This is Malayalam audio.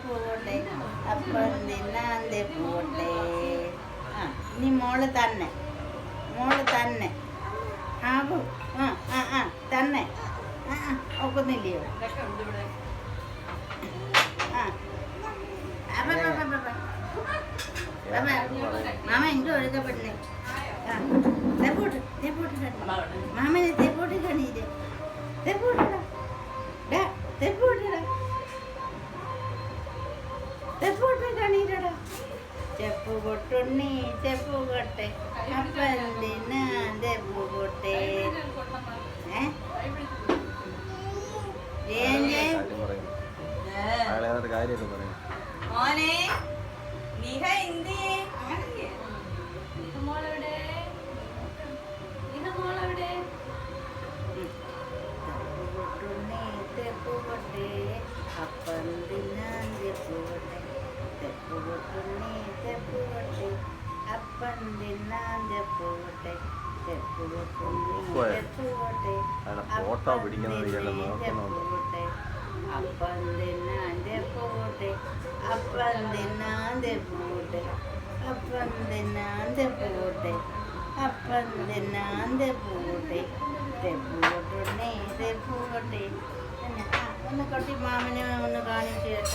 പോട്ടെ അപ്പം തിന്നാതെ പോട്ടെ. ആ ഇനി മോള് തന്നെ ആകും. ആ ആ ആ തന്നെ ഒക്കുന്നില്ലയോ? ആ മാമ എന്തോ ഒഴുകപ്പെടുന്നേ. മാമനെ തെപ്പോട്ട് കണീര് തെപ്പോട്ടടാ കണീരടാ. ചെപ്പ് കൊട്ടുണ്ണി ചെപ്പ് കൊട്ടെ അപ്പന്തിനാ തെപ്പ് കൊട്ടെ. മോനെ നിഹ എന്തിയെ അപ്പം തിന്നാൻ തെപ്പ് കൊട്ടെ തെപ്പ് കൊട്ടുണ്ണി തെപ്പ് കൊട്ടെ അപ്പം തിന്നാൻ തെപ്പ് കൊട്ടെ തെപ്പ് കൊട്ടുണ്ണി തെപ്പ് കൊട്ടെ അപ്പം തിന്നാൻ തെപ്പ് കൊട്ടെ അപ്പം തിന്നാൻ തെപ്പ് കൊട്ടെ അപ്പം തിന്നാൻ തെപ്പ് കൊട്ടെ അപ്പം തിന്നാൻ തെപ്പ് കൊട്ടെ തെപ്പ് കൊട്ടുണ്ണി തെപ്പ് കൊട്ടെ. ഒന്ന് കൊട്ടി മാമനെ ഒന്ന് കാണിച്ചേട്ടെ.